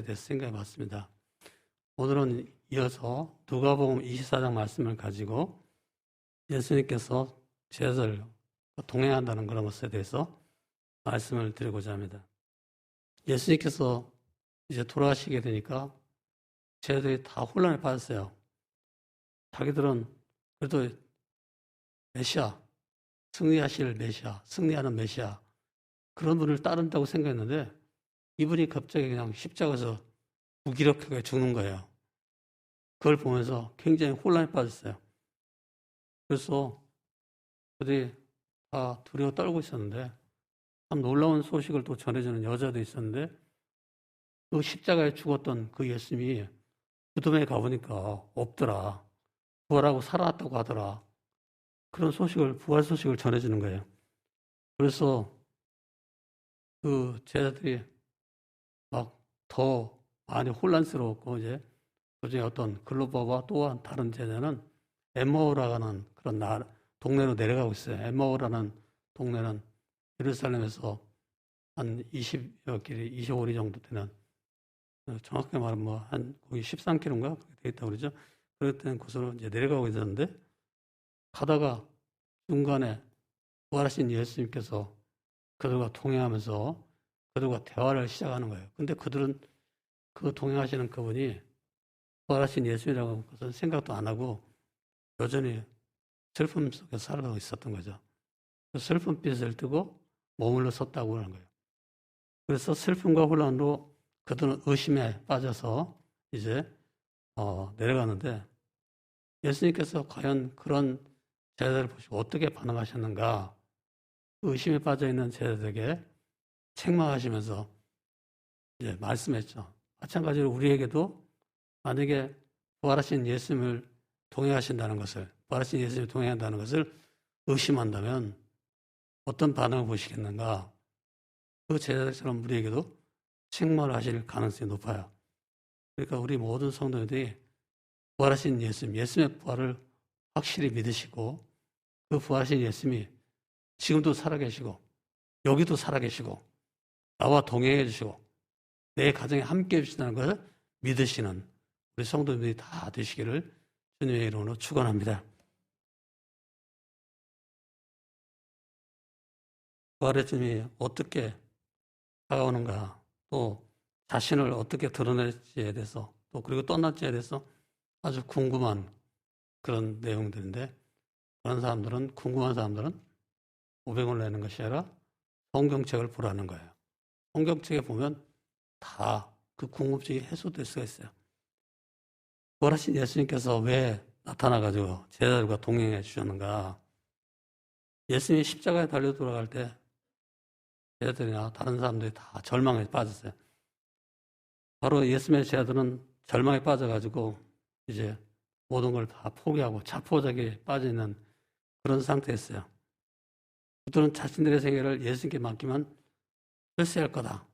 대해서 생각해 봤습니다. 오늘은 이어서 누가복음 24장 말씀을 가지고 예수님께서 제자들 동행한다는 그런 것에 대해서 말씀을 드리고자 합니다. 예수님께서 이제 돌아가시게 되니까 제자들이 다 혼란에 빠졌어요. 자기들은 그래도 메시아, 승리하실 메시아, 승리하는 메시아 그런 분을 따른다고 생각했는데 이분이 갑자기 그냥 십자가에서 무기력하게 죽는 거예요. 그걸 보면서 굉장히 혼란에 빠졌어요. 그래서 그들이 다 두려워 떨고 있었는데 참 놀라운 소식을 또 전해주는 여자도 있었는데 그 십자가에 죽었던 그 예수님이 무덤에 가보니까 없더라. 부활하고 살아났다고 하더라. 그런 소식을, 부활 소식을 전해주는 거예요. 그래서 그 제자들이 막 더 많이 혼란스러웠고 이제 그중에 어떤 글로버와 또한 다른 제자는 엠마오라는 그런 동네로 내려가고 있어요. 엠마오라는 동네는 예루살렘에서 한 20여 길이, 25리 정도 되는, 정확하게 말하면 뭐 한 거기 13km인가 그렇게 돼 있다고 그러죠. 그랬던 곳으로 이제 내려가고 있었는데 가다가 중간에 부활하신 예수님께서 그들과 동행하면서 그들과 대화를 시작하는 거예요. 근데 그들은 그 동행하시는 그분이 부활하신 예수님이라고 것은 생각도 안 하고 여전히 슬픔 속에 살아가고 있었던 거죠. 그 슬픔빛을 뜨고 머물러 섰다고 하는 거예요. 그래서 슬픔과 혼란으로 그들은 의심에 빠져서 이제 내려가는데 예수님께서 과연 그런 제자들을 보시고 어떻게 반응하셨는가? 의심에 빠져 있는 제자들에게 책망하시면서 이제 말씀했죠. 마찬가지로 우리에게도 만약에 부활하신 예수님을 동행하신다는 것을, 부활하신 예수님을 동행한다는 것을 의심한다면 어떤 반응을 보시겠는가? 그 제자들처럼 우리에게도 책망을 하실 가능성이 높아요. 그러니까 우리 모든 성도들이 부활하신 예수님, 예수님의 부활을 확실히 믿으시고 그 부활하신 예수님이 지금도 살아계시고 여기도 살아계시고 나와 동행해 주시고 내 가정에 함께 해주신다는 것을 믿으시는 우리 성도들이 다 되시기를 주님의 이름으로 축원합니다. 부활의 주님이 어떻게 다가오는가, 또 자신을 어떻게 드러낼지에 대해서, 또 그리고 떠날지에 대해서 아주 궁금한 그런 내용들인데, 그런 사람들은, 궁금한 사람들은 500원을 내는 것이 아니라 성경책을 보라는 거예요. 성경책에 보면 다 그 궁금증이 해소될 수가 있어요. 부활하신 예수님께서 왜 나타나가지고 제자들과 동행해 주셨는가? 예수님이 십자가에 달려 돌아갈 때 제자들이나 다른 사람들이 다 절망에 빠졌어요. 바로 예수님의 제자들은 절망에 빠져가지고 이제 모든 걸 다 포기하고 자포자기에 빠져있는 그런 상태였어요. 그들은 자신들의 세계를 예수님께 맡기면 펼쳐야 할 거다.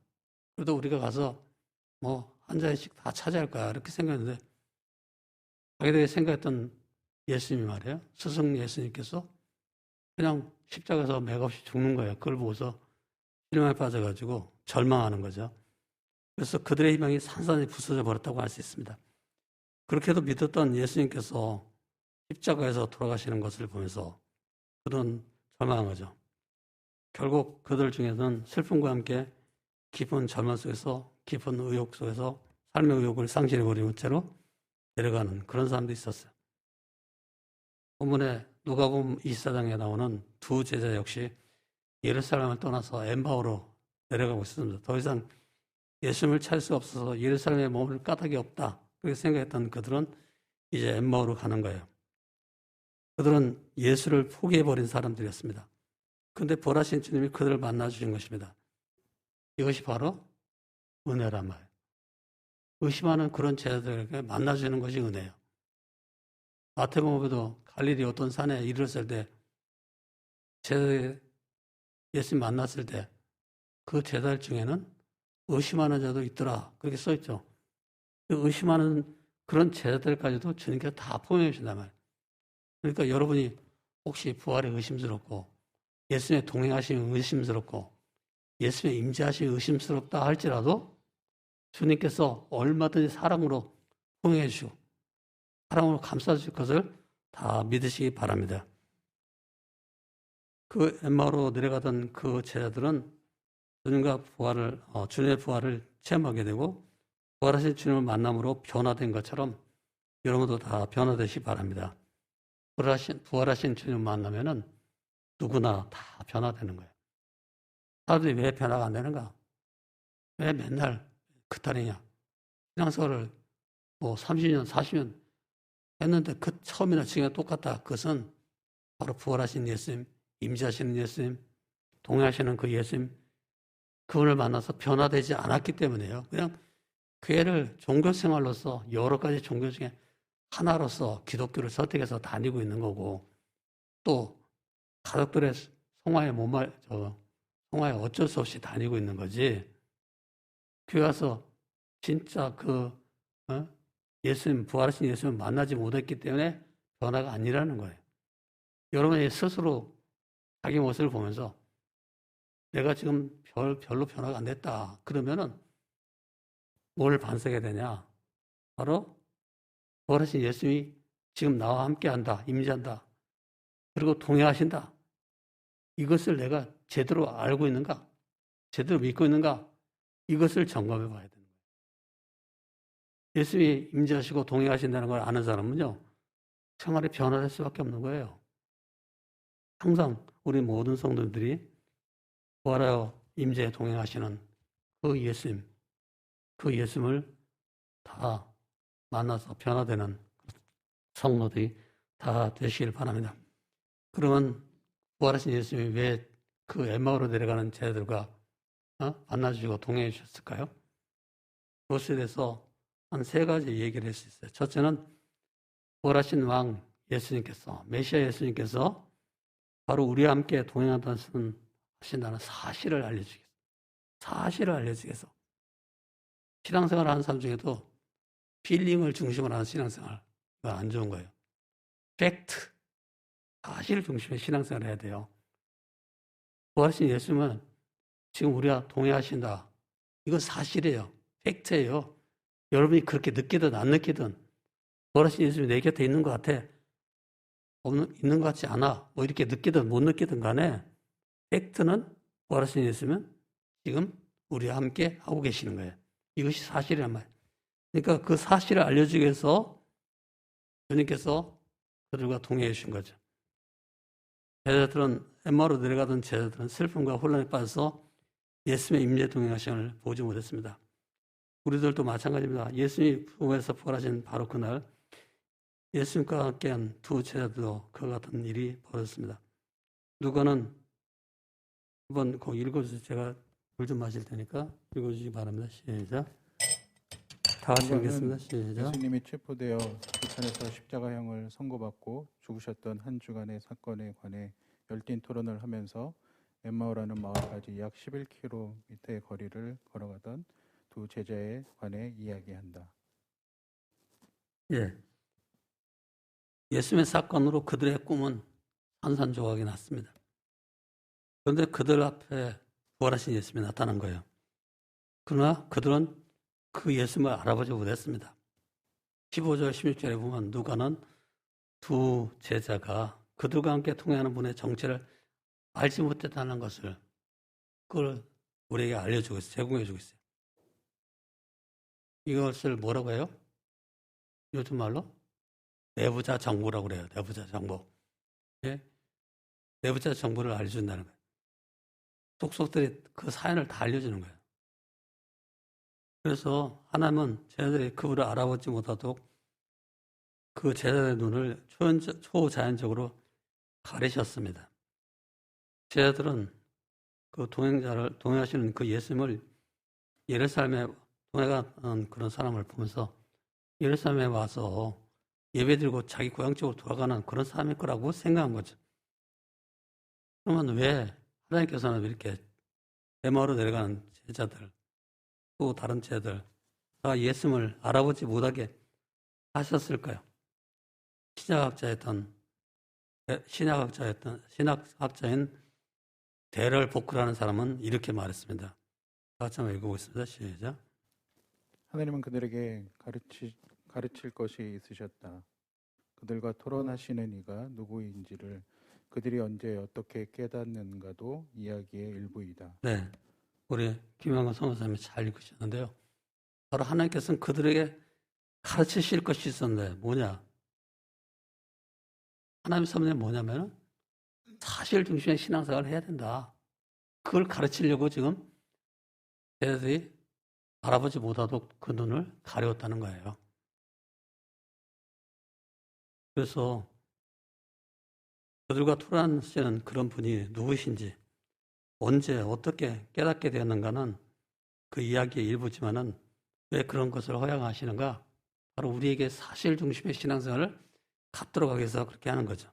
그래도 우리가 가서 뭐 한 자리씩 다 차지할 거야. 이렇게 생각했는데 자기들이 생각했던 예수님이 말이에요. 스승 예수님께서 그냥 십자가에서 맥없이 죽는 거예요. 그걸 보고서 실망에 빠져가지고 절망하는 거죠. 그래서 그들의 희망이 산산이 부서져 버렸다고 할 수 있습니다. 그렇게도 믿었던 예수님께서 십자가에서 돌아가시는 것을 보면서 그들은 절망한 거죠. 결국 그들 중에서는 슬픔과 함께 깊은 절망 속에서, 깊은 의욕 속에서 삶의 의욕을 상실해버린 채로 내려가는 그런 사람도 있었어요. 본문에 누가복음 24장에 나오는 두 제자 역시 예루살렘을 떠나서 엠마오로 내려가고 있습니다. 더 이상 예수님을 찾을 수 없어서 예루살렘에 머물 까닭이 없다. 그렇게 생각했던 그들은 이제 엠마오로 가는 거예요. 그들은 예수를 포기해버린 사람들이었습니다. 그런데 부활하신 주님이 그들을 만나주신 것입니다. 이것이 바로 은혜란 말이에요. 의심하는 그런 제자들에게 만나주는 것이 은혜예요. 마태복음에도 갈릴리 어떤 산에 이르렀을 때 제자들이 예수님 만났을 때 그 제자들 중에는 의심하는 자도 있더라. 그렇게 써있죠. 의심하는 그런 제자들까지도 주님께서 다 포용해 주신단 말이에요. 그러니까 여러분이 혹시 부활에 의심스럽고 예수님의 동행하심이 의심스럽고 예수님의 임재하심이 의심스럽다 할지라도 주님께서 얼마든지 사랑으로 포용해 주시고 사랑으로 감싸주실 것을 다 믿으시기 바랍니다. 그 엠마오로 내려가던 그 제자들은 주님의 부활을 체험하게 되고 부활하신 주님을 만남으로 변화된 것처럼 여러분도 다 변화되시기 바랍니다. 부활하신 주님을 만나면은 누구나 다 변화되는 거예요. 사람들이 왜 변화가 안 되는가? 왜 맨날 그탈이냐? 신앙생활을 30년, 40년 했는데 그 처음이나 지금이나 똑같다. 그것은 바로 부활하신 예수님, 임재하시는 예수님, 동행하시는 그 예수님, 그분을 만나서 변화되지 않았기 때문에요. 그냥 교회를 종교생활로서 여러 가지 종교 중에 하나로서 기독교를 선택해서 다니고 있는 거고 또 가족들의 송화에 어쩔 수 없이 다니고 있는 거지. 교회 와서 진짜 예수님, 부활하신 예수님을 만나지 못했기 때문에 변화가 아니라는 거예요. 여러분이 스스로 자기 모습을 보면서 내가 지금 별로 변화가 안 됐다. 그러면은 뭘 반성해야 되냐? 바로 부활하신 예수님이 지금 나와 함께한다, 임재한다, 그리고 동행하신다. 이것을 내가 제대로 알고 있는가? 제대로 믿고 있는가? 이것을 점검해 봐야 되는 거예요. 예수님이 임재하시고 동행하신다는 걸 아는 사람은요, 생활이 변화될 수밖에 없는 거예요. 항상 우리 모든 성도들이 부활하여 임재에 동행하시는 그 예수님을 다 만나서 변화되는 성도들이 다 되시길 바랍니다. 그러면 부활하신 예수님이 왜 그 엠마오로 내려가는 제자들과 만나주시고 동행해 주셨을까요? 그것에 대해서 한 3가지 얘기를 할 수 있어요. 첫째는 부활하신 왕 예수님께서, 메시아 예수님께서 바로 우리와 함께 동행하신다는 사실을 알려주기 위해서. 신앙생활을 하는 사람 중에도 필링을 중심으로 하는 신앙생활, 이거 안 좋은 거예요. 팩트, 사실 중심의 신앙생활을 해야 돼요. 부활하신 예수님은 지금 우리와 동행하신다. 이건 사실이에요. 팩트예요. 여러분이 그렇게 느끼든 안 느끼든 부활하신 예수님이 내 곁에 있는 것 같아. 있는 것 같지 않아. 이렇게 느끼든 못 느끼든 간에 팩트는 부활하신 예수님은 지금 우리와 함께 하고 계시는 거예요. 이것이 사실이란 말이에요. 그러니까 그 사실을 알려주기 위해서 주님께서 그들과 동행해 주신 거죠. 엠마오로 내려가던 제자들은 슬픔과 혼란에 빠져서 예수님의 임재 동행하심을 보지 못했습니다. 우리들도 마찬가지입니다. 예수님이 부활에서 부활하신 바로 그날 예수님과 함께한 두 제자들도 그와 같은 일이 벌어졌습니다. 누가는 한번 꼭 읽어주세요. 제가 물 좀 마실 테니까 읽어주시기 바랍니다. 시작. 다 같이 읽겠습니다. 시작. 예수님이 체포되어 비탄에서 십자가형을 선고받고 죽으셨던 한 주간의 사건에 관해 열띤 토론을 하면서 엠마오라는 마을까지 약 11km의 거리를 걸어가던 두 제자에 관해 이야기한다. 예. 예수님의 사건으로 그들의 꿈은 산산조각이 났습니다. 그런데 그들 앞에 부활하신 예수님이 나타난 거예요. 그러나 그들은 그 예수님을 알아보지 못했습니다. 15절, 16절에 보면 누가는 두 제자가 그들과 함께 통행하는 분의 정체를 알지 못했다는 것을 그걸 우리에게 알려주고 있어요. 제공해주고 있어요. 이것을 뭐라고 해요? 요즘 말로? 내부자 정보라고 그래요. 내부자 정보. 예? 내부자 정보를 알려준다는 거예요. 속속들이 그 사연을 다 알려주는 거예요. 그래서 하나님은 제자들이 그분을 알아보지 못하도록 그 제자들의 눈을 초자연적으로 가리셨습니다. 제자들은 그 동행하시는 그 예수님을 예루살렘에 동행하는 그런 사람을 보면서 예루살렘에 와서 예배드리고 자기 고향 쪽으로 돌아가는 그런 사람일 거라고 생각한 거죠. 그러면 왜 하나님께서는 이렇게 엠마오로 내려가는 제자들 또 다른 제자들 다 예수님을 알아보지 못하게 하셨을까요? 신학학자인 데럴 보크라는 사람은 이렇게 말했습니다. 같이 한번 읽어보겠습니다. 시작. 하나님은 그들에게 가르칠 것이 있으셨다. 그들과 토론하시는 이가 누구인지를 그들이 언제 어떻게 깨닫는가도 이야기의 일부이다. 네, 우리 김영건 선교사님이 잘 읽으셨는데요. 바로 하나님께서는 그들에게 가르치실 것이 있었는데 뭐냐? 하나님 섭리는 뭐냐면 사실 중심의 신앙생활을 해야 된다. 그걸 가르치려고 지금 쟤들이 알아보지 못하도록 그 눈을 가려웠다는 거예요. 그래서 그들과 토론하시는 그런 분이 누구신지 언제 어떻게 깨닫게 되었는가는 그 이야기의 일부지만은 왜 그런 것을 허용하시는가? 바로 우리에게 사실 중심의 신앙생활을 갖도록 하기 위해서 그렇게 하는 거죠.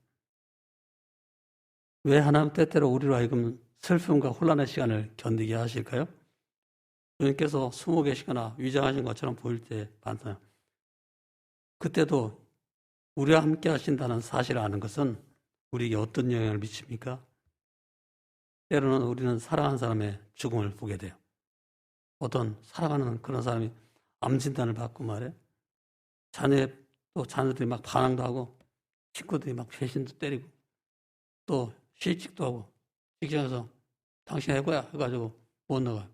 왜 하나님 때때로 우리로 하여금 슬픔과 혼란의 시간을 견디게 하실까요? 주님께서 20계시거나 위장하신 것처럼 보일 때 많아요. 그때도 우리와 함께 하신다는 사실을 아는 것은 우리에게 어떤 영향을 미칩니까? 때로는 우리는 사랑하는 사람의 죽음을 보게 돼요. 어떤 사랑하는 그런 사람이 암 진단을 받고 말이에요. 자녀들이 막 반항도 하고 친구들이 막 배신도 때리고 또 실직도 하고 직장에서 당신 해고야 해가지고 못 나가요.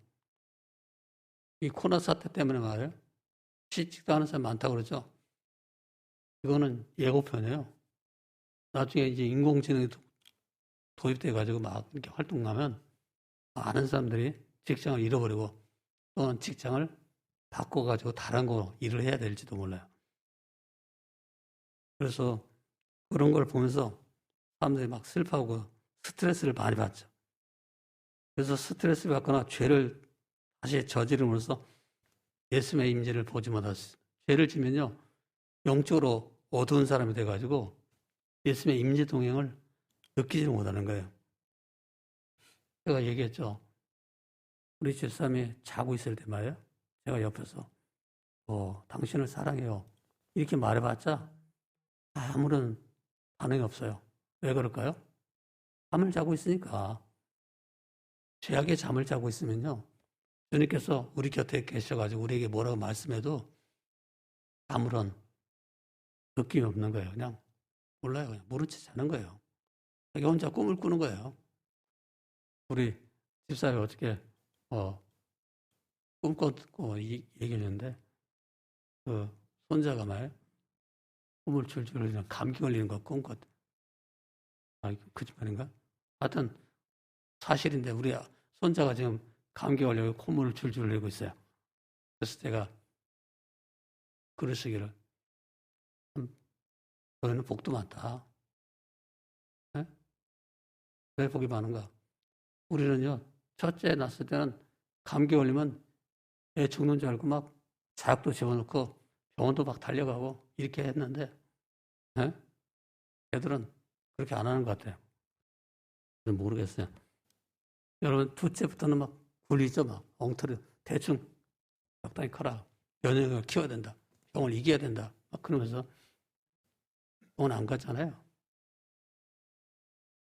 이 코로나 사태 때문에 말이에요. 실직도 하는 사람이 많다고 그러죠. 이거는 예고편이에요. 나중에 이제 인공지능이 도입돼가지고 막 이렇게 활동하면 많은 사람들이 직장을 잃어버리고 또는 직장을 바꿔가지고 다른 거 일을 해야 될지도 몰라요. 그래서 그런 걸 보면서 사람들이 막 슬퍼하고 스트레스를 많이 받죠. 그래서 스트레스를 받거나 죄를 다시 저지름으로써 예수님의 임재를 보지 못하셨어요. 죄를 지면요, 영적으로 어두운 사람이 돼가지고 예수님의 임재 동행을 느끼지 못하는 거예요. 제가 얘기했죠. 우리 집사람이 자고 있을 때 말이에요. 제가 옆에서 당신을 사랑해요. 이렇게 말해봤자 아무런 반응이 없어요. 왜 그럴까요? 잠을 자고 있으니까. 죄악의 잠을 자고 있으면요. 주님께서 우리 곁에 계셔가지고 우리에게 뭐라고 말씀해도 아무런 느낌이 없는 거예요. 그냥 몰라요. 그냥 모른 채 자는 거예요. 자기 혼자 꿈을 꾸는 거예요. 우리 집사람이 어떻게 꿈 꿨고 얘기했는데 그 손자가 말 꿈을 줄줄 흘리는 감기 걸리는 거 꿈꿨대. 거짓말인가? 하여튼 사실인데 우리 손자가 지금 감기 걸려 콧물을 줄줄 흘리고 있어요. 그래서 제가 그러시기를 너희는 복도 많다. 네? 왜 복이 많은가? 우리는요, 첫째 낳았을 때는 감기 걸리면 애 죽는 줄 알고 막 자약도 집어넣고 병원도 막 달려가고 이렇게 했는데, 네? 애들은 그렇게 안 하는 것 같아요. 모르겠어요. 여러분, 둘째부터는 막 굴리죠, 막 엉터리 대충 적당히 커라. 면역력을 키워야 된다. 병을 이겨야 된다. 막 그러면서 병원 안 갔잖아요.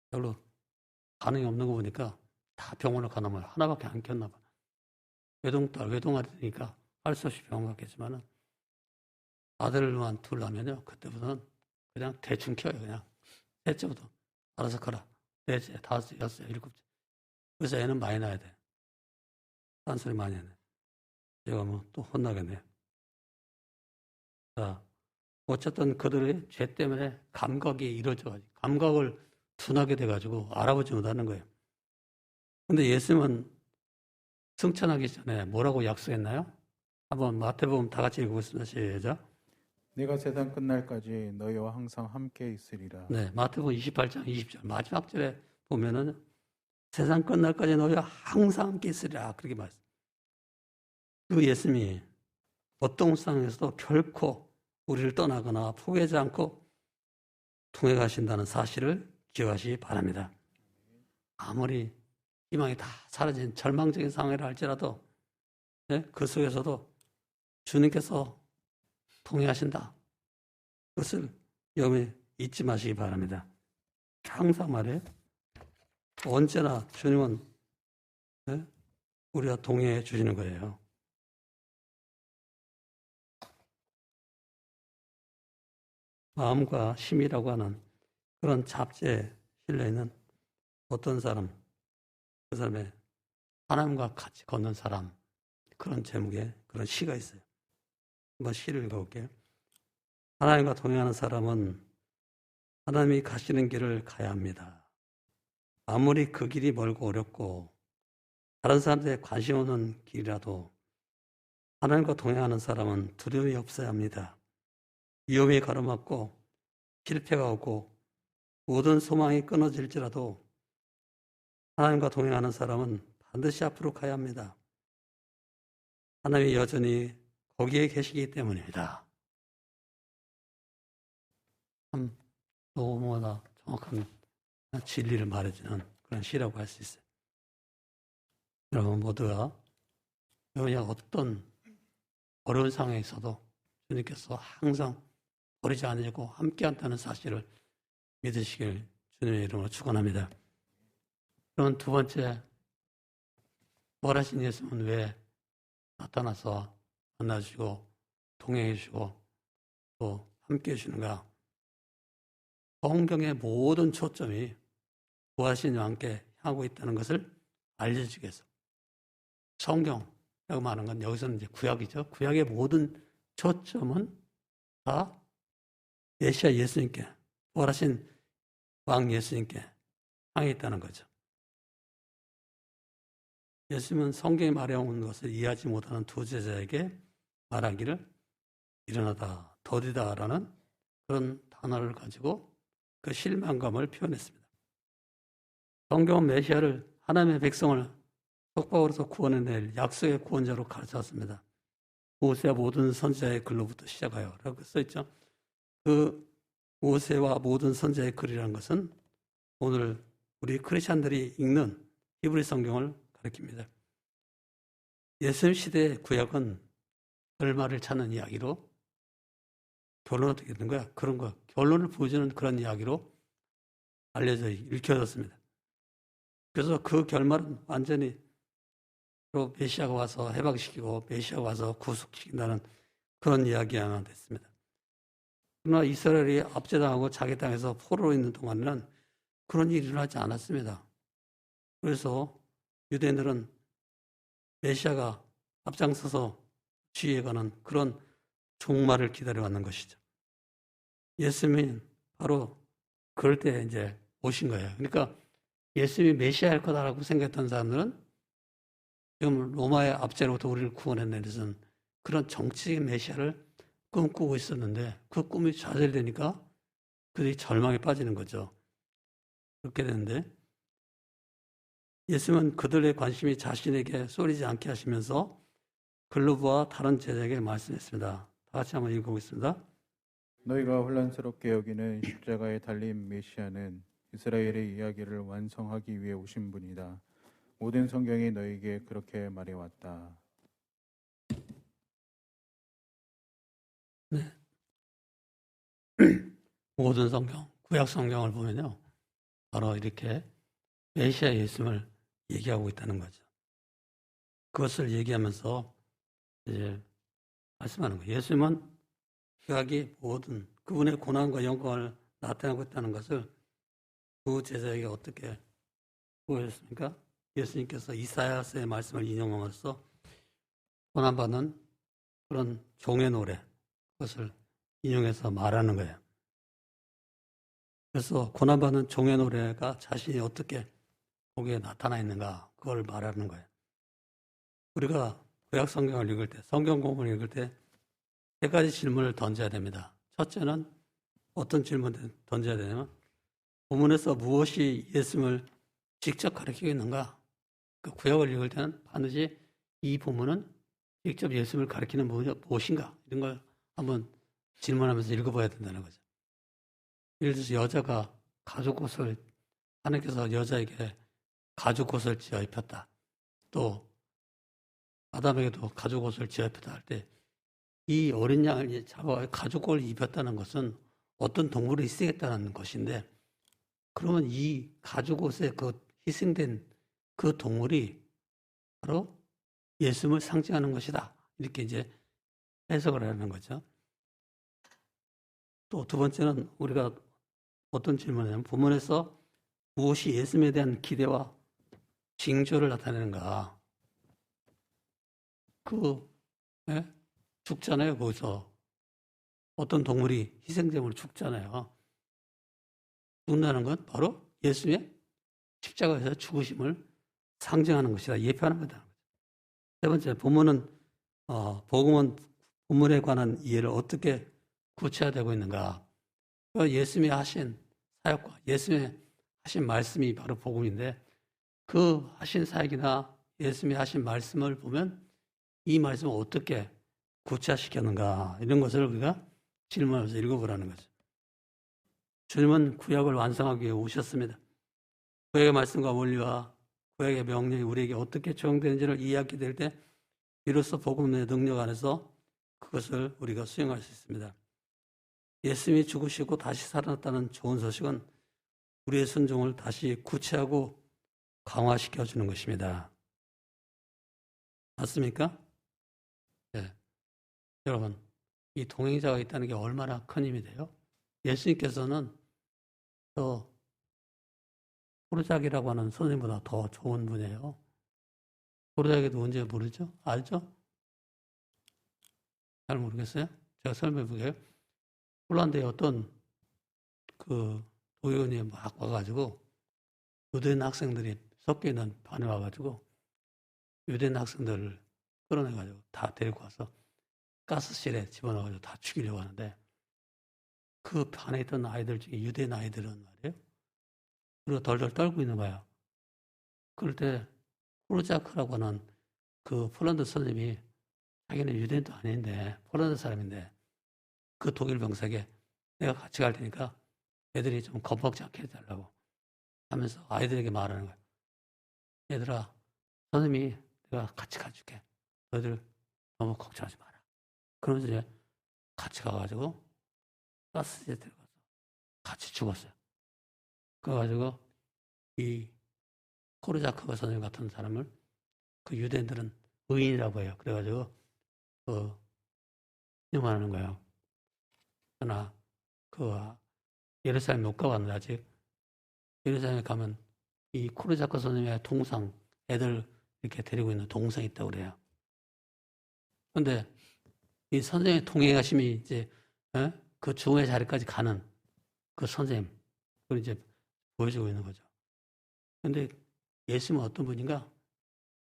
별로 반응이 없는 거 보니까 다 병원을 가나면 하나밖에 안 켰나 봐. 외동딸, 외동아들이니까 할 수 없이 병원 갔겠지만은 아들만 둘 나면요. 그때부터는 그냥 대충 켜요. 그냥 셋째부터 알아서 커라. 넷째, 다섯째, 여섯째, 일곱째. 그래서 애는 많이 낳아야 돼. 딴소리 많이 하네. 제가 뭐 또 혼나겠네요. 자, 어쨌든 그들의 죄 때문에 감각이 이루어져가지고 감각을 둔하게 돼가지고 알아보지 못하는 거예요. 근데 예수님은 승천하기 전에 뭐라고 약속했나요? 한번 마태복음 다 같이 읽어보겠습니다. 시작. 내가 세상 끝날까지 너희와 항상 함께 있으리라. 네, 마태복음 28장 20절 마지막 절에 보면은 세상 끝날까지 너희와 항상 함께 있으리라 그렇게 말씀. 그 예수님이 어떤 상황에서도 결코 우리를 떠나거나 포기하지 않고 통해 가신다는 사실을 기억하시기 바랍니다. 아무리 희망이 다 사라진 절망적인 상황이라 할지라도 네? 그 속에서도 주님께서 통해하신다. 그것을 여러분이 잊지 마시기 바랍니다. 항상 말해 언제나 주님은 네? 우리와 동행해 주시는 거예요. 마음과 심이라고 하는 그런 잡지에 실려있는 어떤 사람, 그 사람의 하나님과 같이 걷는 사람, 그런 제목의 그런 시가 있어요. 한번 시를 읽어볼게요. 하나님과 동행하는 사람은 하나님이 가시는 길을 가야 합니다. 아무리 그 길이 멀고 어렵고 다른 사람들의 관심 없는 길이라도 하나님과 동행하는 사람은 두려움이 없어야 합니다. 위험이 가로막고 실패가 오고 모든 소망이 끊어질지라도 하나님과 동행하는 사람은 반드시 앞으로 가야 합니다. 하나님이 여전히 거기에 계시기 때문입니다. 참 너무나 정확한 진리를 말해주는 그런 시라고 할 수 있어요. 여러분 모두가 만약 어떤 어려운 상황에 있어도 주님께서 항상 버리지 않으시고 함께한다는 사실을 믿으시길 주님의 이름으로 축원합니다. 그럼 두 번째, 부활하신 예수님은 왜 나타나서 만나주시고 동행해 주시고 또 함께해 주시는가? 성경의 모든 초점이 부활하신 이와 함께 하고 있다는 것을 알려주기 위해서. 성경이라고 말하는 건 여기서는 이제 구약이죠. 구약의 모든 초점은 다 메시아 예수님께, 부활하신 왕 예수님께 향해 있다는 거죠. 예수님은 성경에 말해온 것을 이해하지 못하는 두 제자에게 말하기를 일어나다, 더디다라는 그런 단어를 가지고 그 실망감을 표현했습니다. 성경은 메시아를 하나님의 백성을 속박으로서 구원해낼 약속의 구원자로 가르쳤습니다. 모세와 모든 선지자의 글로부터 시작하여 라고 써있죠. 그 모세와 모든 선지자의 글이라는 것은 오늘 우리 크리스찬들이 읽는 히브리 성경을 가리킵니다. 예수님 시대의 구약은 결말을 찾는 이야기로 결론은 어떻게 된 거야? 그런 거 결론을 보여주는 그런 이야기로 알려져 읽혀졌습니다. 그래서 그 결말은 완전히 또 메시아가 와서 해방시키고 메시아가 와서 구속시킨다는 그런 이야기가 됐습니다. 그러나 이스라엘이 압제당하고 자기 땅에서 포로로 있는 동안에는 그런 일이 일어나지 않았습니다. 그래서 유대인들은 메시아가 앞장서서 지휘해가는 그런 종말을 기다려왔는 것이죠. 예수님이 바로 그럴 때 이제 오신 거예요. 그러니까 예수님이 메시아일 거다라고 생각했던 사람들은 지금 로마의 압제로부터 우리를 구원해내는 것은 그런 정치적인 메시아를 꿈꾸고 있었는데 그 꿈이 좌절되니까 그들이 절망에 빠지는 거죠. 그렇게 되는데 예수님은 그들의 관심이 자신에게 쏠리지 않게 하시면서 글로브와 다른 제자에게 말씀했습니다. 다 같이 한번 읽어보겠습니다. 너희가 혼란스럽게 여기는 십자가에 달린 메시아는 이스라엘의 이야기를 완성하기 위해 오신 분이다. 모든 성경이 너희에게 그렇게 말해왔다. 네. 모든 성경, 구약 성경을 보면요. 바로 이렇게 메시아 예수님을 얘기하고 있다는 거죠. 그것을 얘기하면서 이제 말씀하는 거예요. 예수님은 구약이 모든 그분의 고난과 영광을 나타내고 있다는 것을 두 제자에게 어떻게 보여줬습니까? 예수님께서 이사야서의 말씀을 인용함으로써 고난받는 그런 종의 노래, 그것을 인용해서 말하는 거예요. 그래서 고난받는 종의 노래가 자신이 어떻게 거기에 나타나 있는가, 그걸 말하는 거예요. 우리가 구약 성경을 읽을 때, 성경 공부를 읽을 때 세 가지 질문을 던져야 됩니다. 첫째는 어떤 질문을 던져야 되냐면 본문에서 무엇이 예수님을 직접 가르치고 있는가? 그 구약을 읽을 때는 반드시 이 본문은 직접 예수님을 가르치는 무엇인가? 이런 걸 한번 질문하면서 읽어봐야 된다는 거죠. 예를 들어서 여자가 가죽옷을 하나님께서 여자에게 가죽옷을 지어 입혔다. 또 아담에게도 가죽옷을 지어 입혔다 할 때 이 어린 양을 잡아 가죽옷을 입혔다는 것은 어떤 동물을 희생했다는 것인데 그러면 이 가죽옷에 그 희생된 그 동물이 바로 예수님을 상징하는 것이다. 이렇게 이제 해석을 하는 거죠. 또 두 번째는 우리가 어떤 질문이냐면 본문에서 무엇이 예수님에 대한 기대와 징조를 나타내는가. 예? 죽잖아요. 거기서 어떤 동물이 희생제물로 죽잖아요. 죽는다는 건 바로 예수님의 십자가에서 죽으심을 상징하는 것이다. 예표하는 거다. 세 번째, 복음은 본문에 관한 이해를 어떻게 구체화되고 있는가. 예수님이 하신 사역과 예수님의 하신 말씀이 바로 복음인데 그 하신 사역이나 예수님이 하신 말씀을 보면 이 말씀을 어떻게 구체화시켰는가 이런 것을 우리가 질문하면서 읽어보라는 거죠. 주님은 구약을 완성하기 위해 오셨습니다. 구약의 말씀과 원리와 구약의 명령이 우리에게 어떻게 적용되는지를 이해하게 될 때 비로소 복음의 능력 안에서 그것을 우리가 수용할 수 있습니다. 예수님이 죽으시고 다시 살아났다는 좋은 소식은 우리의 순종을 다시 구체하고 강화시켜 주는 것입니다. 맞습니까? 네. 여러분, 이 동행자가 있다는 게 얼마나 큰 힘이 돼요? 예수님께서는 또 호르작이라고 하는 선생님보다 더 좋은 분이에요. 호르작이 누군지 모르죠? 알죠? 잘 모르겠어요? 제가 설명해 볼게요. 폴란드에 어떤 도의원이 막 와가지고 유대인 학생들이 섞여 있는 반에 와가지고 유대인 학생들을 끌어내가지고 다 데리고 와서 가스실에 집어넣어가지고 다 죽이려고 하는데 그 반에 있던 아이들 중에 유대인 아이들은 말이에요. 그리고 덜덜 떨고 있는 거야. 그럴 때 호르자크라고 하는 그 폴란드 선생님이 자기는 유대인도 아닌데 폴란드 사람인데 그 독일 병사에게 내가 같이 갈 테니까 애들이 좀 겁먹지 않게 해달라고 하면서 아이들에게 말하는 거야. 얘들아, 선생님이 내가 같이 가줄게. 너희들 너무 걱정하지 마라. 그러면서 이제 같이 가가지고 가스실에 들어가서 같이 죽었어요. 그래가지고 이 코르자크가 선생님 같은 사람을 그 유대인들은 의인이라고 해요. 그래가지고 인용하는 거예요. 그러나 예루살렘 못 가봤는데 아직 예루살렘에 가면 이 코르자크 선생님의 동상 애들 이렇게 데리고 있는 동상이 있다고 그래요. 그런데 이 선생님의 동행하심이 이제 그 중의 자리까지 가는 그 선생님 그걸 이제 보여주고 있는 거죠. 그런데 예수님은 어떤 분인가?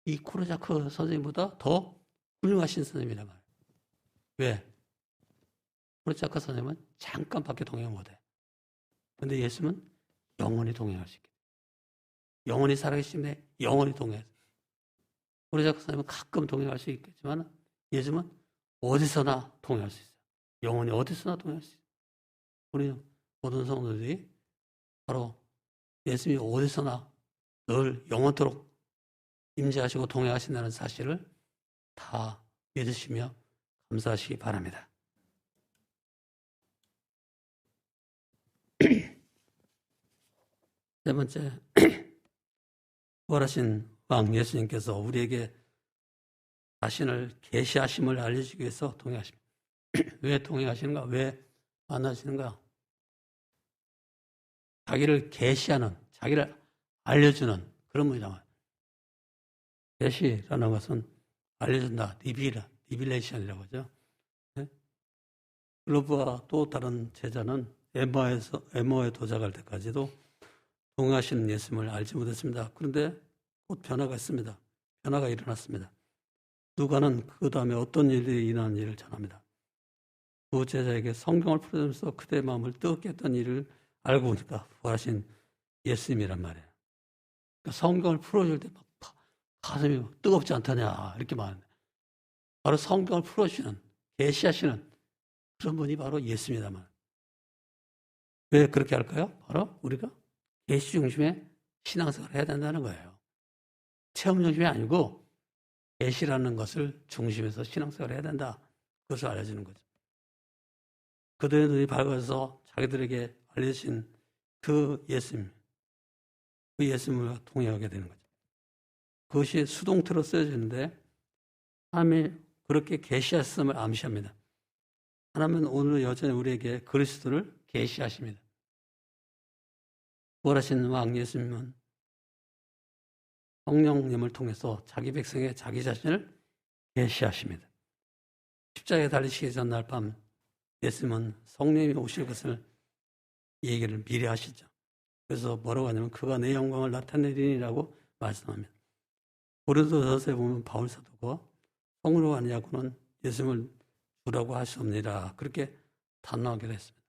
이 코르자크 선생님보다 더 훌륭하신 선생님이란 말이에요. 왜? 코르자크 선생님은 잠깐밖에 동행 못해. 그런데 예수님은 영원히 동행할 수 있게. 영원히 살아계시기 때문에 영원히 동행해요. 코르자크 선생님은 가끔 동행할 수 있겠지만 예수님은 어디서나 동행할 수 있어요. 영원히 어디서나 동행할 수 있어요. 우리 모든 성도들이 바로 예수님이 어디서나 늘 영원토록 임재하시고 동행하신다는 사실을 다 믿으시며 감사하시기 바랍니다. 세 번째, 부활하신 왕 예수님께서 우리에게 자신을 계시하심을 알려주기 위해서 동행하십니다. 왜 동행하시는가? 왜 만나시는가? 자기를 계시하는, 자기를 알려주는 그런 분이란 계시라는 것은 알려준다, 리빌레이션이라고 하죠. 네? 글로브와 또 다른 제자는 에머에 도착할 때까지도 동행하시는 예수님을 알지 못했습니다. 그런데 곧 변화가 있습니다. 변화가 일어났습니다. 누가는 그 다음에 어떤 일이 일어난 일을 전합니다. 두 제자에게 성경을 풀어주면서 그대의 마음을 뜨겁게 했던 일을 알고 보니까 부활하신 예수님이란 말이에요. 그러니까 성경을 풀어줄 때 막 가슴이 뜨겁지 않다냐 이렇게 말하는데 바로 성경을 풀어주시는 계시하시는 그런 분이 바로 예수님이란 왜 그렇게 할까요? 바로 우리가 계시 중심의 신앙생활을 해야 된다는 거예요. 체험 중심이 아니고 계시라는 것을 중심에서 신앙생활을 해야 된다. 그것을 알려주는 거죠. 그들의 눈이 밝아서 자기들에게 알려주신 그 예수님, 그 예수님을 동행하게 되는 거죠. 그것이 수동태로 쓰여지는데 하나님이 그렇게 계시하셨음을 암시합니다. 하나님은 오늘 여전히 우리에게 그리스도를 계시하십니다. 부활하신 왕 예수님은 성령님을 통해서 자기 백성에 자기 자신을 계시하십니다. 십자가에 달리시기 전날 밤 예수님은 성령이 오실 것을 얘기를 미리 하시죠. 그래서 뭐라고 하냐면 그가 내 영광을 나타내리니라고 말씀합니다. 고린도서에 보면 바울 사도가 성으로 아니냐고는 예수님을 주라고 하시옵니라. 그렇게 단호하게 됐습니다.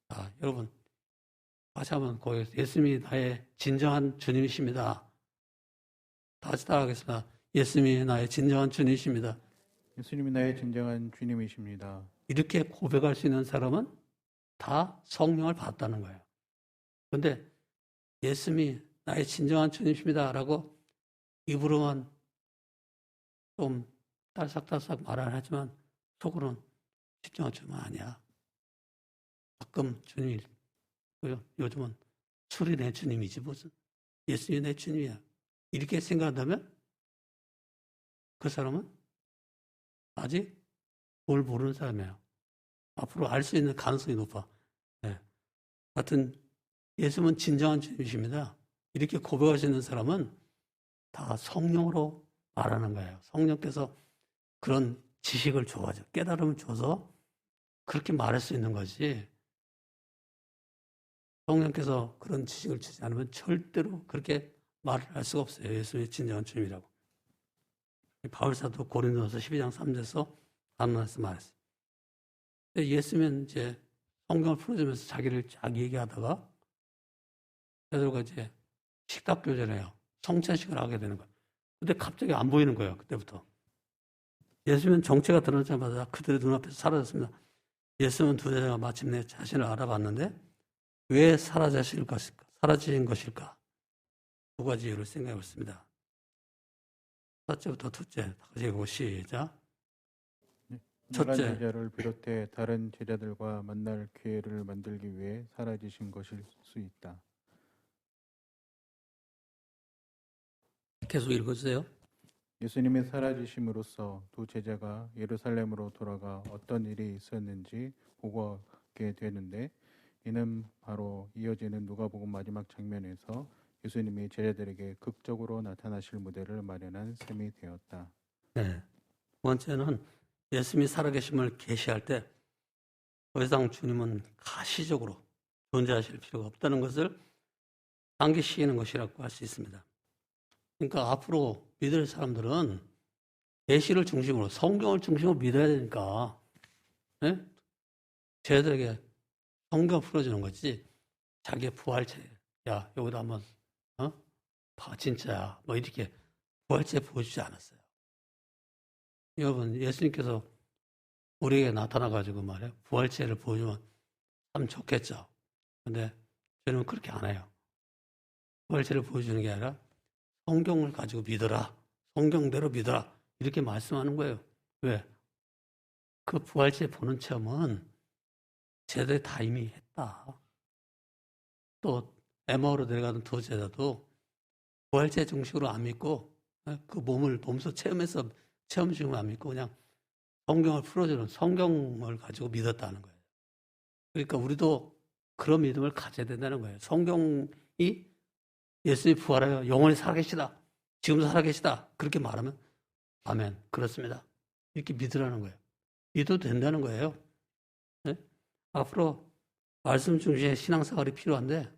자, 여러분 다시 한번 거기서 예수님이 나의 진정한 주님이십니다. 다시 따라하겠습니다. 예수님이 나의 진정한 주님이십니다. 예수님이 나의 진정한 주님이십니다. 이렇게 고백할 수 있는 사람은 다 성령을 받았다는 거예요. 그런데 예수님이 나의 진정한 주님이십니다 라고 입으로만 좀 딸싹딸싹 말을 하지만 속으로는 진정한 주님은 아니야. 가끔 주님, 요즘은 술이 내 주님이지 무슨 예수님이 내 주님이야. 이렇게 생각한다면 그 사람은 아직 뭘 모르는 사람이에요. 앞으로 알 수 있는 가능성이 높아. 네. 하여튼 예수님은 진정한 주님이십니다. 이렇게 고백할 수 있는 사람은 다 성령으로 말하는 거예요. 성령께서 그런 지식을 줘가지고 깨달음을 줘서 그렇게 말할 수 있는 거지. 성령께서 그런 지식을 주지 않으면 절대로 그렇게 말을 할 수가 없어요. 예수님의 진정한 주님이라고. 바울사도 고린도서 12장 3절에서 단문에서 말했어요. 예수님은 이제 성경을 풀어주면서 자기를 쫙 얘기하다가 베드로가 이제 식탁 교제를 해요. 성찬식을 하게 되는 거예요. 근데 갑자기 안 보이는 거예요. 그때부터. 예수님은 정체가 드러나자마자 그들의 눈앞에서 사라졌습니다. 예수님은 두 제자가 마침내 자신을 알아봤는데 왜 사라지신 것일까? 두 가지 이유를 생각해 봤습니다. 첫째부터 둘째, 다시 읽고 시작. 첫째, 제자를 비롯해 다른 제자들과 만날 기회를 만들기 위해 사라지신 것일 수 있다. 계속 읽어주세요. 예수님이 사라지심으로써 두 제자가 예루살렘으로 돌아가 어떤 일이 있었는지 보고하게 되는데 이는 바로 이어지는 누가복음 마지막 장면에서 예수님이 제자들에게 극적으로 나타나실 무대를 마련한 셈이 되었다. 네. 두 번째는 예수님이 살아계심을 계시할 때 더 이상 주님은 가시적으로 존재하실 필요가 없다는 것을 상기시키는 것이라고 할 수 있습니다. 그러니까 앞으로 믿을 사람들은 계시를 중심으로 성경을 중심으로 믿어야 되니까 네? 저희들에게 성경 풀어주는 거지 자기의 부활체 야 여기다 한번 봐 진짜야 뭐 이렇게 부활체 보여주지 않았어요. 여러분 예수님께서 우리에게 나타나가지고 말이에요 부활체를 보여주면 참 좋겠죠. 근데 저는 그렇게 안 해요. 부활체를 보여주는 게 아니라 성경을 가지고 믿어라. 성경대로 믿어라. 이렇게 말씀하는 거예요. 왜? 그 부활체 보는 체험은 제자들이 다 이미 했다. 또 에마오로 내려가는 두 제자도 부활체 중심으로 안 믿고 그 몸을 몸소 체험해서 체험 중으로 안 믿고 그냥 성경을 풀어주는 성경을 가지고 믿었다는 거예요. 그러니까 우리도 그런 믿음을 가져야 된다는 거예요. 성경이 예수님이 부활하여 영원히 살아계시다. 지금도 살아계시다. 그렇게 말하면 아멘. 그렇습니다. 이렇게 믿으라는 거예요. 믿어도 된다는 거예요. 네? 앞으로 말씀 중심의 신앙생활이 필요한데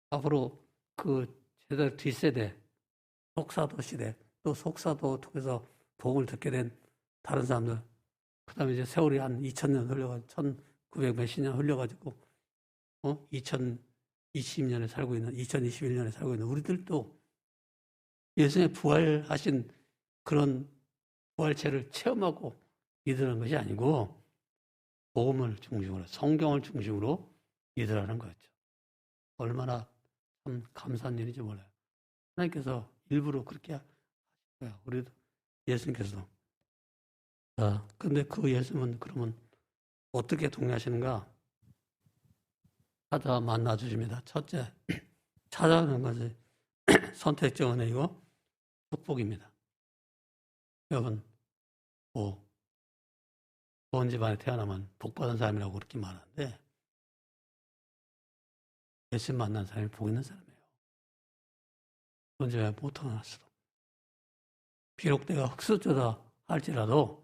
앞으로 그 제자 뒷세대 속사도 시대 또 속사도 통해서 복음을 듣게 된 다른 사람들 그 다음에 이제 세월이 한 2000년 흘려가지고 1900 몇십 년 흘려가지고 2020년에 살고 있는 2021년에 살고 있는 우리들도 예수님의 부활하신 그런 부활체를 체험하고 믿으라는 것이 아니고 복음을 중심으로 성경을 중심으로 믿으라는 거죠. 얼마나 참 감사한 일인지 몰라요. 하나님께서 일부러 그렇게 하신 거예요. 우리도 예수님께서. 자, 근데 그 예수님은 그러면 어떻게 동의하시는가? 찾아 만나 주십니다. 첫째, 찾아가는 것이 선택적 은혜이고 축복입니다. 여러분, 좋은 집안에 태어나면 복받은 사람이라고 그렇게 말하는데 예수 만난 사람이 복 있는 사람이에요. 좋은 집에 못 태어났어도. 비록 내가 흑수저다 할지라도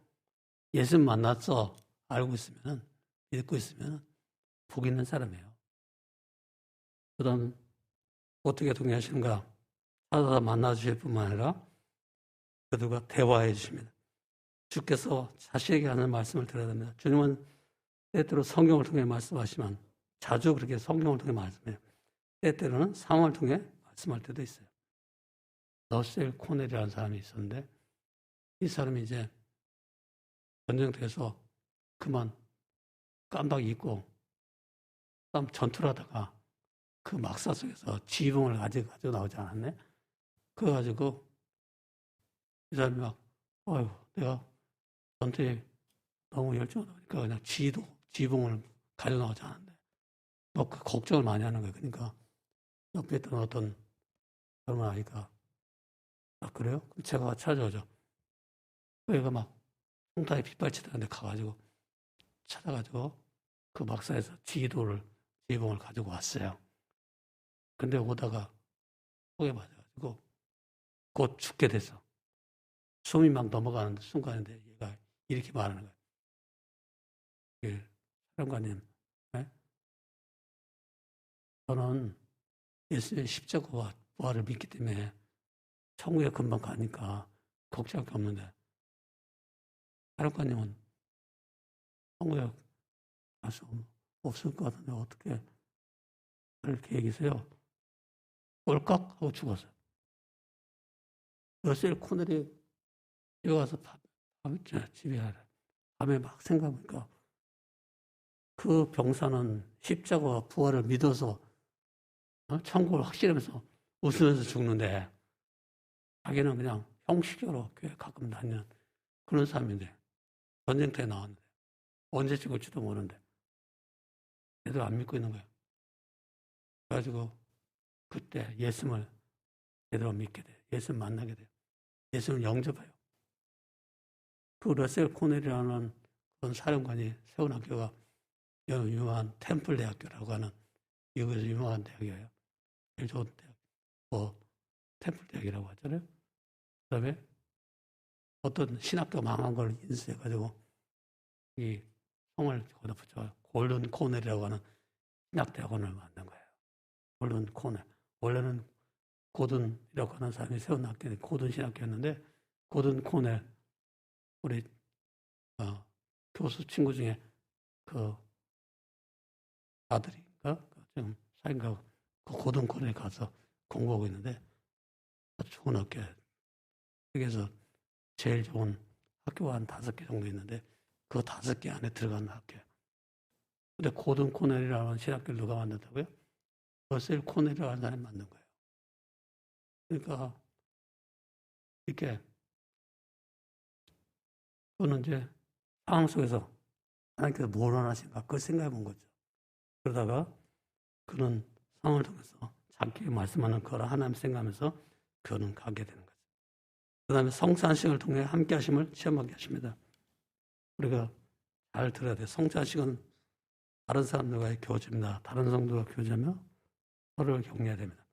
예수 만났어 알고 있으면 믿고 있으면 복 있는 사람이에요. 그 다음 어떻게 동의하시는가? 찾아서 만나주실 뿐만 아니라 그들과 대화해 주십니다. 주께서 자신에게 하는 말씀을 들어야 됩니다. 주님은 때때로 성경을 통해 말씀하시면 자주 그렇게 성경을 통해 말씀해요. 때때로는 상황을 통해 말씀할 때도 있어요. 러셀 코넬이라는 사람이 있었는데 이 사람이 이제 전쟁터에서 그만 깜빡 잊고 전투를 하다가 그 막사 속에서 지붕을 가지고 나오지 않았네? 그거 가지고 이 사람이 막 어휴 내가 전투에 너무 열정을 하니까 그냥 지붕을 가지고 나오지 않았는데 그 걱정을 많이 하는 거예요. 그러니까 옆에 있던 어떤 젊은 아이가 아 그래요? 그럼 제가 찾아오죠. 그애가 막 홍타에 빗발치다는데 가가지고 찾아가지고 그 막사에서 지붕을 가지고 왔어요. 근데 오다가 속에 맞아가지고 곧 죽게 됐어. 숨이 막 넘어가는 순간인데 얘가 이렇게 말하는 거예요. 예, 사령관님, 네? 저는 예수님의 십자가와 부활을 믿기 때문에 천국에 금방 가니까 걱정할 게 없는데 사령관님은 천국에 갈 수 없을 것 같은데 어떻게 할 계획이세요? 꼴깍 하고 죽었어요. 러셀 코넬이 여기 와서 집에 하래. 밤에 막 생각해보니까 그 병사는 십자가와 부활을 믿어서 천국을 확신하면서 웃으면서 죽는데 자기는 그냥 형식적으로 교회 가끔 다니는 그런 사람인데 전쟁터에 나왔는데 언제 죽을지도 모르는데 애들 안 믿고 있는 거예요. 그래가지고 그때 예수님을 제대로 믿게 돼요. 예수님 만나게 돼요. 예수님을 영접해요. 그 러셀 코넬이라는 그런 사령관이 세운 학교가 유명한 템플 대학교라고 하는 미국에서 유명한 대학이에요. 제일 좋은 대학, 템플 대학이라고 하잖아요. 그 다음에 어떤 신학교 망한 걸 인수해가지고 이 성을 거기다 붙여 골든 코넬이라고 하는 신학대학원을 만든 거예요. 골든 코넬. 원래는 고든이라고 하는 사람이 세운 학교는 고든 신학교였는데 고든 코넬 우리 교수 친구 중에 그 아들인가 지금 사인가 그 고든 코넬에 가서 공부하고 있는데 아주 좋은 학교에 세계에서 제일 좋은 학교가 한 5개 정도 있는데 그 5개 안에 들어가는 학교예요. 근데 고든 코넬이라는 신학교를 누가 만든다고요? 러셀 코넬이라는 사람이 만든 거예요. 그러니까 이렇게 그거는 이제 상황 속에서 하나님께서 뭘 원하신가 그걸 생각해 본 거죠. 그러다가 그는 상황을 통해서 자기에게 말씀하는 거라 하나님 생각하면서 그는 가게 되는 거죠. 그 다음에 성찬식을 통해 함께 하심을 체험하게 하십니다. 우리가 잘 들어야 돼요. 성찬식은 다른 사람들과의 교제입니다. 다른 성도가 교제하며 서로를 격려해야 됩니다.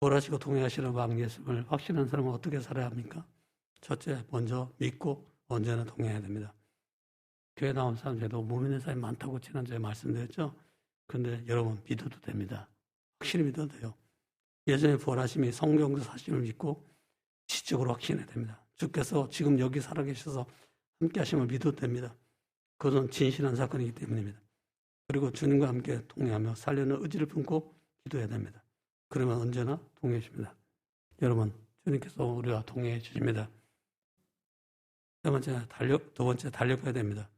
부활하시고 동행하시는 왕 예수님을 확신하는 사람은 어떻게 살아야 합니까? 첫째, 먼저 믿고 언제나 동행해야 됩니다. 교회 나온 사람 중에도 못 믿는 사람이 많다고 지난주에 말씀드렸죠? 근데 여러분 믿어도 됩니다. 확실히 믿어도 돼요. 예전에 부활하심이 성경적 사실을 믿고 지적으로 확신해야 됩니다. 주께서 지금 여기 살아계셔서 함께 하심을 믿어도 됩니다. 그것은 진실한 사건이기 때문입니다. 그리고 주님과 함께 동행하며 살려는 의지를 품고 기도해야 됩니다. 그러면 언제나 동행해 주십니다. 여러분, 주님께서 우리와 동행해 주십니다. 두 번째 달려가야 됩니다.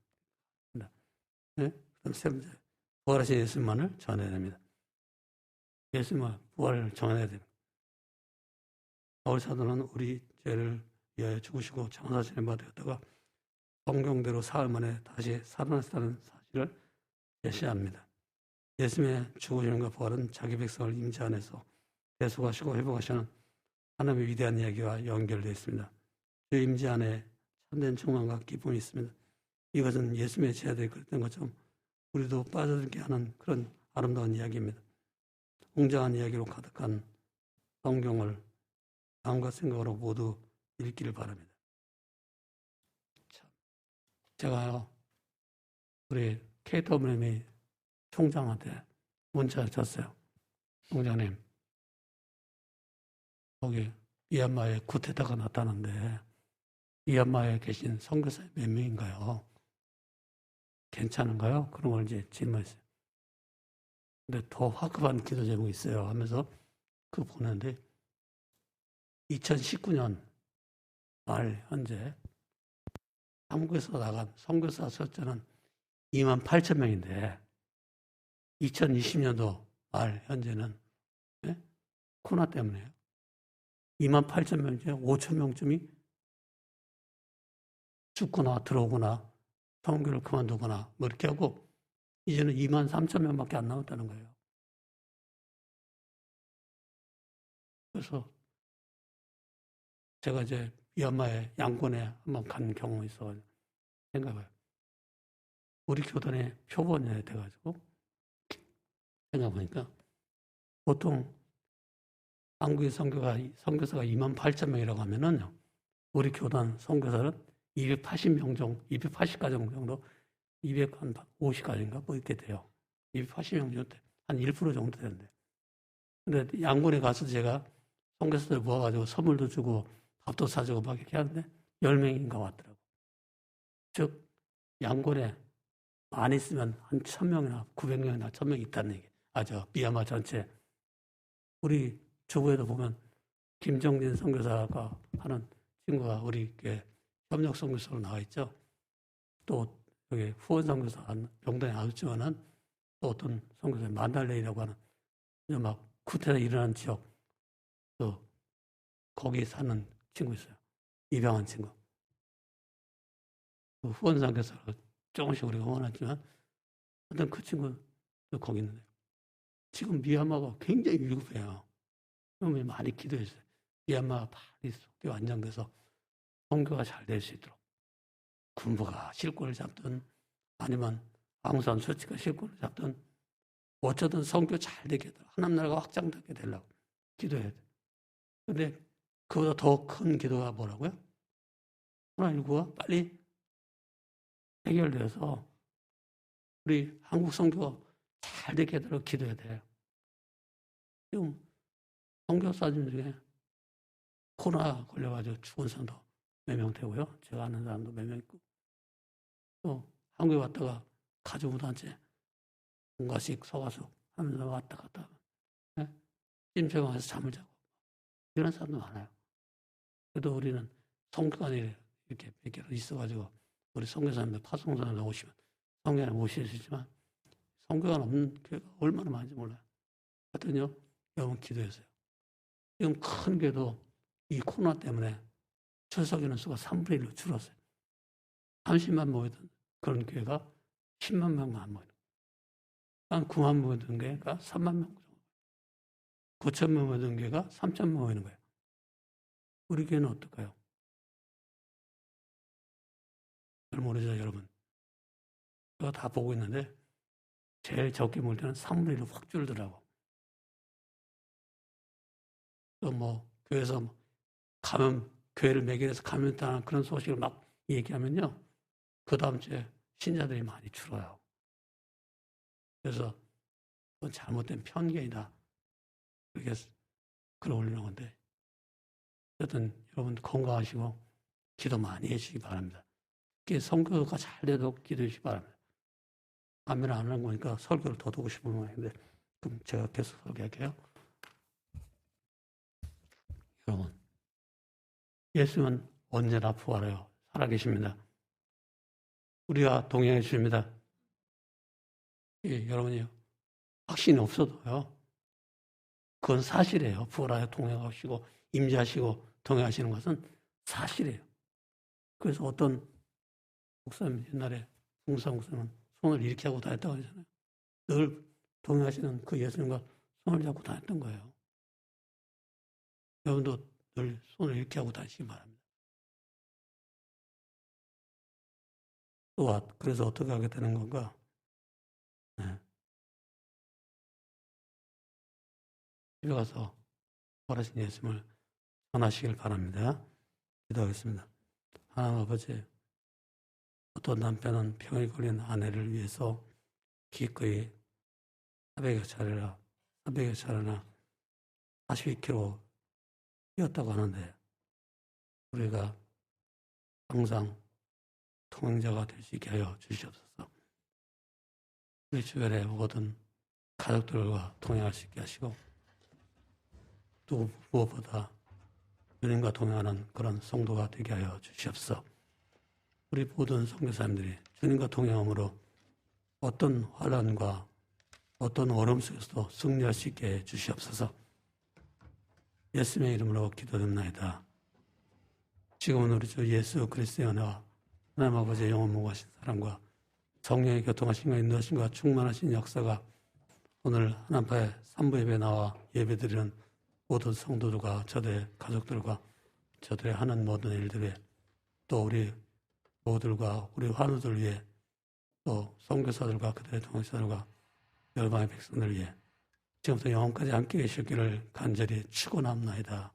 네? 그럼 세 번째, 부활하신 예수님만을 전해야 됩니다. 예수님만 부활을 전해야 됩니다. 바울 사도는 우리 죄를 위하여 죽으시고 장사신을 받으셨다가 성경대로 사흘 만에 다시 살아나셨다는 사실을 제시합니다. 예수님의 죽으심과 부활은 자기 백성을 임재 안에서 대속하시고 회복하시는 하나님의 위대한 이야기와 연결되어 있습니다. 그 임재 안에 참된 충만과 기쁨이 있습니다. 이것은 예수님의 제자들이 그랬던 것처럼 우리도 빠져들게 하는 그런 아름다운 이야기입니다. 웅장한 이야기로 가득한 성경을 마음과 생각으로 모두 읽기를 바랍니다. 제가요, 우리 KWM의 총장한테 문자를 줬어요. 총장님, 거기 미얀마에 쿠데타가 났다는데 미얀마에 계신 선교사 몇 명인가요? 괜찮은가요? 그런 걸 이제 질문했어요. 근데 더 화급한 기도 제목이 있어요 하면서 그거 보는데 2019년 말 현재 한국에서 나간 선교사 숫자는 28,000명인데 2020년도 말 현재는 코로나 때문에 28,000명 중에 5,000명쯤이 죽거나 들어오거나 선교를 그만두거나 뭐 이렇게 하고 이제는 23,000명밖에 안 남았다는 거예요. 그래서 제가 이제 미얀마의 양곤에 한번 간 경험이 있어 생각해요. 우리 교단의 표본이 돼가지고 생각해보니까 보통 한국의 선교사가 28,000명이라고 하면은 우리 교단 선교사는 280명 정도, 280가정 정도, 250가정인가 뭐 이렇게 돼요. 280명 정도, 한 1% 정도 되는데. 근데 양곤에 가서 제가 선교사들 모아가지고 선물도 주고 밥도 사주고 막 이렇게 하는데 10명인가 왔더라고. 즉, 양곤에 많이 있으면 한 1,000명이나 900명이나 1,000명 있다는 얘기. 미얀마 전체. 우리 주부에도 보면 김정진 선교사가 하는 친구가 우리 협력 선교사로 나와 있죠. 또 여기 후원 선교사 명단에 안 왔지만은 또 어떤 선교사 만달레이라고 하는 막 쿠데타 일어난 지역 또 거기 사는 친구 있어요. 입양한 친구. 그 후원 선교사로 조금씩 우리가 후원하지만 어떤 그 친구도 거기 있는데 지금 미얀마가 굉장히 위급해요. 그러면 많이 기도했어요. 미얀마 빨리 속도 안정돼서 선교가 잘 될 수 있도록 군부가 실권을 잡든 아니면 아웅산 수치가 실권을 잡든 어쩌든 선교 잘 되게 해달라고 하나님 나라가 확장되게 되려고 기도해야 돼. 그런데 그보다 더 큰 기도가 뭐라고요? 코로나19가 빨리 해결돼서 우리 한국 선교가 잘 되게 해달라고 기도해야 돼요. 지금 선교사님 중에 코로나 걸려가지고 죽은 사람도 몇 명 되고요. 제가 아는 사람도 몇 명 있고 또 한국에 왔다가 가족들한테 뭔가씩 서가서 하면서 왔다 갔다 하면 찜새가 와서 잠을 자고 이런 사람도 많아요. 그래도 우리는 성교관이 이렇게 몇 개로 있어가지고 우리 선교사님들 파송사님들 오시면 성교관을 모실 수 있지만 성교관 없는 교회가 얼마나 많은지 몰라요. 하여튼요, 여러분 기도했어요. 지금 큰 교회도 이 코로나 때문에 출석인원 수가 3분의 1로 줄었어요. 30만 모이던 그런 교회가 10만 명만 안 모이는 거예요. 한 9만 모이던 교회가 3만 명 정도. 9천 명 모이던 교회가 3천 명 모이는 거예요. 우리 교회는 어떨까요? 잘 모르죠, 여러분. 제가 다 보고 있는데 제일 적게 모일 때는 3분의 1로 확 줄더라고. 또 뭐 교회에서 교회를 매개해서 감염했다는 그런 소식을 막 얘기하면요. 그 다음 주에 신자들이 많이 줄어요. 그래서 그건 잘못된 편견이다. 그렇게 글을 올리는 건데. 어쨌든 여러분 건강하시고 기도 많이 해주시기 바랍니다. 특히 선교가 잘 돼도 기도해 주시기 바랍니다. 아멘 안 하는 거니까 설교를 더 듣고 싶은 모양인데 그럼 제가 계속 설교할게요. 여러분, 예수는 언제나 부활해요. 살아계십니다. 우리와 동행해 주십니다. 여러분이 확신이 없어도요. 그건 사실이에요. 부활하여 동행하시고 임재하시고 동행하시는 것은 사실이에요. 그래서 어떤 목사님 옛날에 봉사 목사는 손을 이렇게 하고 다녔다고 하잖아요. 늘 동행하시는 그 예수님과 손을 잡고 다녔던 거예요. 여러분도 늘 손을 이렇게 하고 다니시기 바랍니다. 또 그래서 어떻게 하게 되는 건가? 네. 집에 가서 부활하신 예수님을 전하시길 바랍니다. 기도하겠습니다. 하나님 아버지, 어떤 남편은 병에 걸린 아내를 위해서 기꺼이 400여 차례나 42km 뛰었다고 하는데 우리가 항상 통행자가 될 수 있게 하여 주시옵소서. 우리 주변의 모든 가족들과 동행할 수 있게 하시고 또 무엇보다 주님과 동행하는 그런 성도가 되게 하여 주시옵소서. 우리 모든 선교사님들이 주님과 동행함으로 어떤 환난과 어떤 어려움 속에서도 승리할 수 있게 해 주시옵소서. 예수님의 이름으로 기도드립니다. 지금은 우리 주 예수 그리스도의 은혜와 하나님 아버지의 영원 무궁하신 사랑과 성령의 교통하심과 인도하심과 충만하신 역사가 오늘 하나님의 산부 예배에 나와 예배드리는 모든 성도들과 저들의 가족들과 저들의 하는 모든 일들에 또 우리 모두들과 우리 환우들 위해 또 선교사들과 그들의 동역자들과 열방의 백성들 위해 지금부터 영원까지 함께 계시기를 간절히 축원합니다.